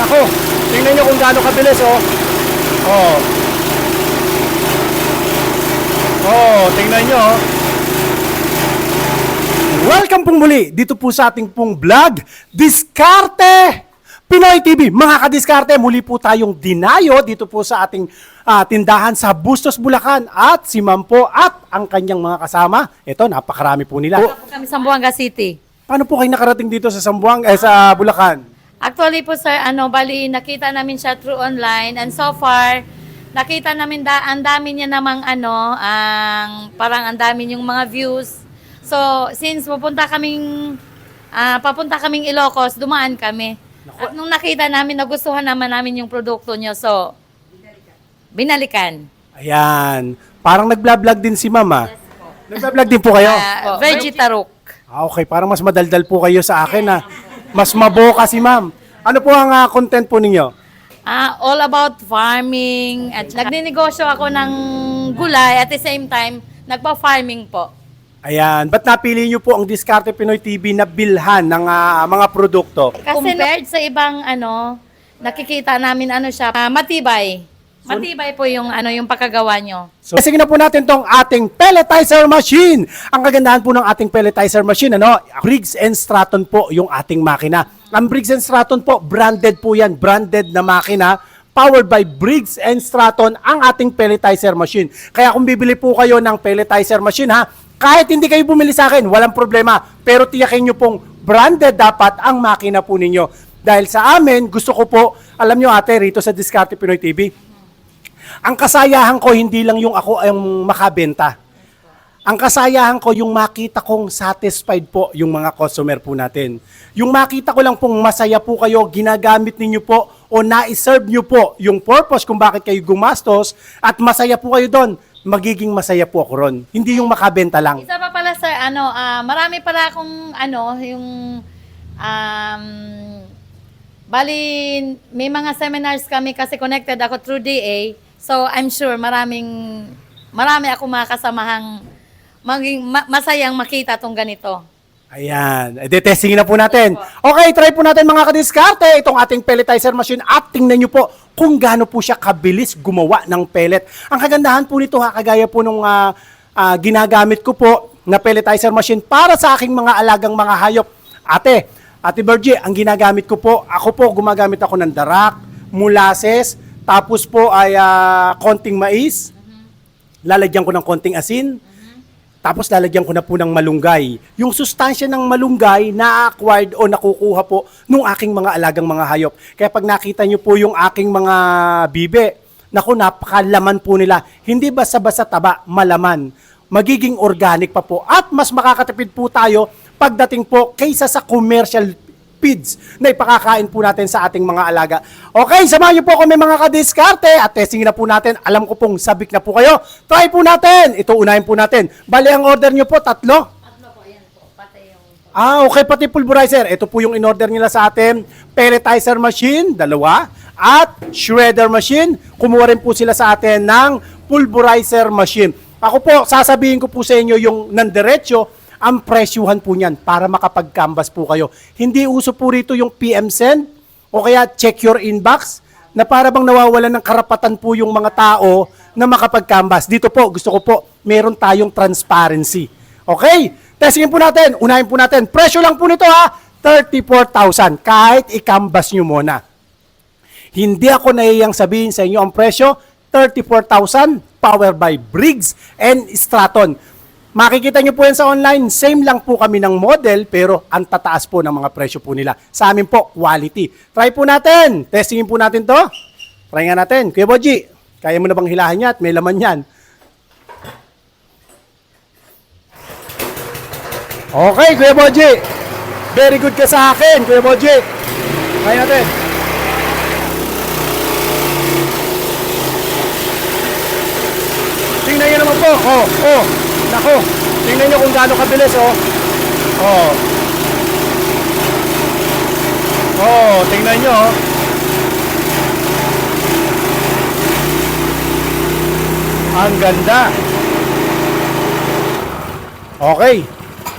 Nako, tingnan nyo kung gaano kabilis, oh. Oh. Oh, tingnan nyo, oh. Welcome pong muli dito po sa ating pong vlog, Diskarte Pinoy TV. Mga kadiskarte, muli po tayong dinayo dito po sa ating tindahan sa Bustos, Bulacan. At si Ma'am po at ang kanyang mga kasama. Ito, napakarami po nila. Kami sa Zamboanga City. Paano po kayo nakarating dito sa sa Bulacan? Actually po sir, bali nakita namin siya through online and so far nakita namin ang dami niya namang parang ang dami yung mga views. So since papunta kaming Ilocos, dumaan kami. At nung nakita namin, nagustuhan naman namin yung produkto niyo. So binalikan. Ayan. Parang nag-vlog din si Mama. Yes, nag-vlog din po kayo? Veggie Tarok. Okay, parang mas madaldal po kayo sa akin na. Mas maboka si Ma'am. Ano po ang content po ninyo? All about farming. At nagninegosyo ako ng gulay at the same time, nagpa-farming po. Ayan. Ba't napili nyo po ang Diskarte Pinoy TV na bilhan ng mga produkto? Kasi compared sa ibang nakikita namin siya, matibay. Matibay po yung pagkagawa nyo. So, sige na po natin tong ating pelletizer machine. Ang kagandahan po ng ating pelletizer machine, Briggs & Stratton po yung ating makina. Ang Briggs & Stratton po, branded po yan. Branded na makina. Powered by Briggs & Stratton ang ating pelletizer machine. Kaya kung bibili po kayo ng pelletizer machine, kahit hindi kayo bumili sa akin, walang problema. Pero tiyakin nyo pong branded dapat ang makina po ninyo. Dahil sa amin, gusto ko po, alam nyo ate, rito sa Diskarte Pinoy TV, ang kasayahan ko hindi lang yung ako ang makabenta. Ang kasayahan ko yung makita kong satisfied po yung mga customer po natin. Yung makita ko lang pong masaya po kayo, ginagamit ninyo po o na-serve nyo po yung purpose kung bakit kayo gumastos at masaya po kayo doon, magiging masaya po ako ron. Hindi yung makabenta lang. Isa pa pala sir, marami pala akong bali may mga seminars kami kasi connected ako through DA. So I'm sure marami ako mga kasamahang masayang makita tong ganito. Ayan. Testingin na po natin. Okay, try po natin mga kadiskarte itong ating pelletizer machine at tingnan nyo po kung gaano po siya kabilis gumawa ng pellet. Ang kagandahan po nito kagaya po nung ginagamit ko po na pelletizer machine para sa aking mga alagang mga hayop. Ate Virgie, ang ginagamit ko po, ako po gumagamit ako ng darak, molasses, tapos po ay konting mais, lalagyan ko ng konting asin, tapos lalagyan ko na po ng malunggay. Yung sustansya ng malunggay na-acquired o nakukuha po nung aking mga alagang mga hayop. Kaya pag nakita nyo po yung aking mga bibe, naku, napakalaman po nila. Hindi basta-basta taba, malaman. Magiging organic pa po. At mas makakatipid po tayo pagdating po kaysa sa commercial feeds na ipakakain po natin sa ating mga alaga. Okay, samahan niyo po kami mga kadiskarte at testing na po natin. Alam ko pong sabik na po kayo. Try po natin. Ito unahin po natin. Bali, ang order niyo po, 3? 3 po, yan po. Pati yung... Okay, pati pulverizer. Ito po yung in-order nila sa atin. Pelletizer machine, 2. At shredder machine. Kumuha rin po sila sa atin ng pulverizer machine. Ako po, sasabihin ko po sa inyo yung nandiretso, ang presyuhan po niyan para makapag-canvas po kayo. Hindi uso po rito yung PM send o kaya check your inbox na para bang nawawalan ng karapatan po yung mga tao na makapag-canvas. Dito po, gusto ko po, meron tayong transparency. Okay? Testingin po natin, unahin po natin. Presyo lang po nito 34,000 kahit i-canvas nyo muna. Hindi ako nahiyang sabihin sa inyo ang presyo, 34,000 powered by Briggs & Stratton. Makikita nyo po yan sa online, same lang po kami ng model pero ang tataas po ng mga presyo po nila. Sa amin po, quality. Try po natin. Testingin po natin to. Try nga natin. Kuya Boji, kaya mo na bang hilahin niya at may laman yan? Okay, Kuya Boji. Very good ka sa akin, Kuya Boji. Try natin. Tingnan nyo naman po. Nako, tingnan nyo kung gaano kabilis, tingnan nyo, Ang ganda. Okay.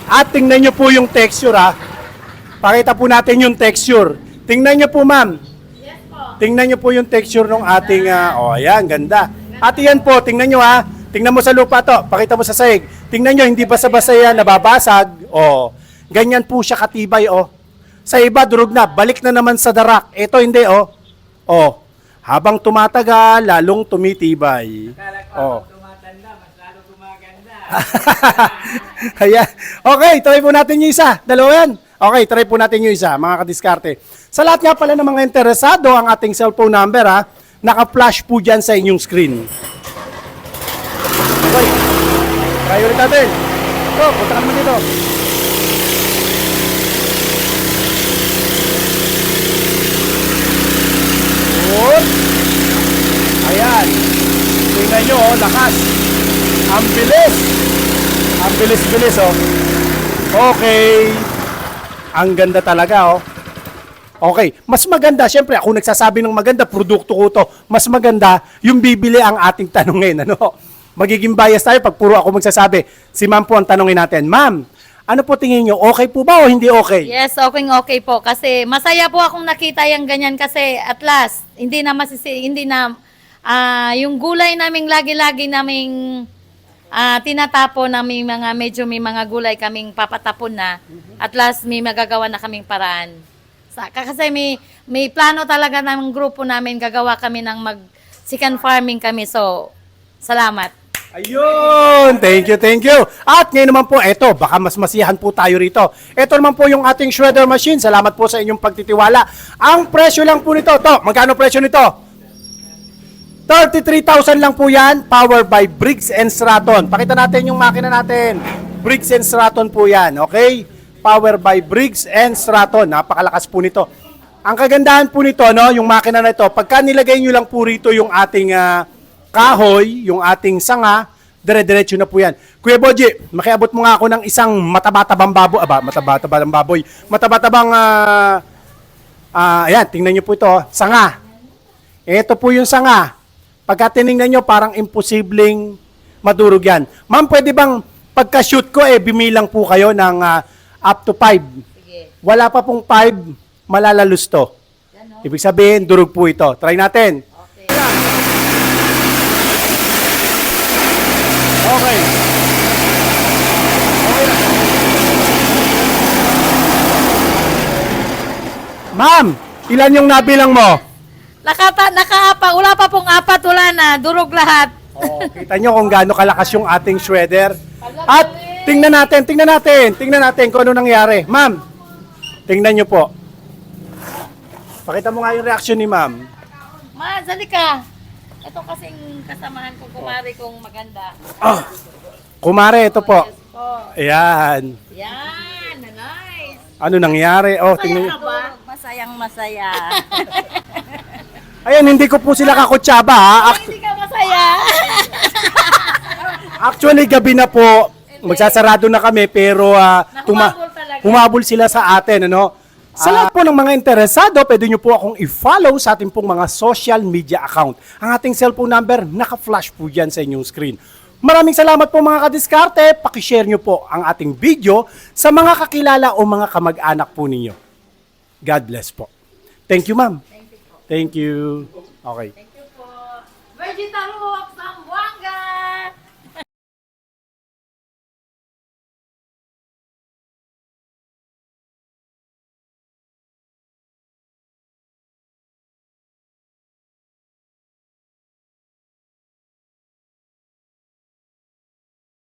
At tingnan nyo po yung texture, Pakita po natin yung texture. Tingnan nyo po, ma'am. Yes Tingnan nyo po yung texture ng ating, ayan, ganda. At yan po, tingnan nyo ha. Tingnan mo sa lupa to, pakita mo sa sahig. Tingnan nyo, hindi basta-basta yan, nababasag. Ganyan po siya katibay, Sa iba, durog na, balik na naman sa darak. Ito hindi, habang tumatagal, lalong tumitibay. Tumatanda, mas lalo gumaganda. Ayan. Okay, try po natin yung isa. Dalawa yan. Okay, try po natin yung isa, mga kadiskarte. Sa lahat nga pala ng mga interesado, ang ating cellphone number, naka-flash po dyan sa inyong screen. Okay. Try ulit natin. Punta ka naman dito. Good. Ayan. Tingnan nyo, lakas. Ang bilis. Ang bilis-bilis, Okay. Ang ganda talaga, Okay, mas maganda, syempre ako nagsasabi ng maganda, produkto ko to, mas maganda yung bibili ang ating tanungin, Magiging bias tayo pag puro ako magsasabi. Si ma'am po ang tanungin natin. Ma'am, ano po tingin nyo? Okay po ba o hindi okay? Yes, okay po. Kasi masaya po akong nakita yung ganyan kasi at last, hindi na yung gulay naming lagi-lagi naming tinatapo na may mga gulay kaming papatapon na. At last, may magagawa na kaming paraan. Kasi may plano talaga ng grupo namin, gagawa kami ng chicken farming kami. So, salamat. Ayun! Thank you. At ngayon naman po, eto, baka mas masiyahan po tayo rito. Ito naman po yung ating shredder machine. Salamat po sa inyong pagtitiwala. Ang presyo lang po nito, magkano presyo nito? 33,000 lang po yan, powered by Briggs & Stratton. Pakita natin yung makina natin. Briggs & Stratton po yan, okay? Powered by Briggs & Stratton. Napakalakas po nito. Ang kagandahan po nito, yung makina na ito, pagka nilagay nyo lang po rito yung ating kahoy, yung ating sanga, dire-diretso na po yan. Kuya Boji, makiabot mo nga ako ng isang mataba-tabang baboy. Mataba-tabang baboy. Mataba-tabang, ayan, tingnan nyo po ito, sanga. Ito po yung sanga. Pagka tinignan nyo, parang imposibleng madurog yan. Ma'am, pwede bang pagka-shoot ko, bimilang po kayo ng up to 5. Sige. Wala pa pong 5, malalalus to. Ibig sabihin, durog po ito. Try natin. Okay. Okay. Ma'am, ilan yung nabilang mo? Nakaapa, wala pa pong apat, wala na, durog lahat. Kita nyo kung gaano kalakas yung ating shredder. At tingnan natin kung ano nangyari. Ma'am, tingnan nyo po. Pakita mo nga yung reaction ni ma'am. Ma, dali ka. Ito kasing kasamahan ko, kumari kong maganda. Kumare, ito po. Yes po. Ayan. Yan, nice. Ano nangyari? Tingnan nyo. Masayang-masaya. Ayan, hindi ko po sila kakutsaba, ha? Hindi ka masaya. Actually, gabi na po. Magsasarado na kami, pero Humabol talaga. humabol sila sa atin, Sa lahat po ng mga interesado, pwede nyo po akong i-follow sa ating pong mga social media account. Ang ating cellphone number, naka-flash po dyan sa inyong screen. Maraming salamat po mga kadiskarte. Pakishare nyo po ang ating video sa mga kakilala o mga kamag-anak po ninyo. God bless po. Thank you, ma'am. Thank you. Okay.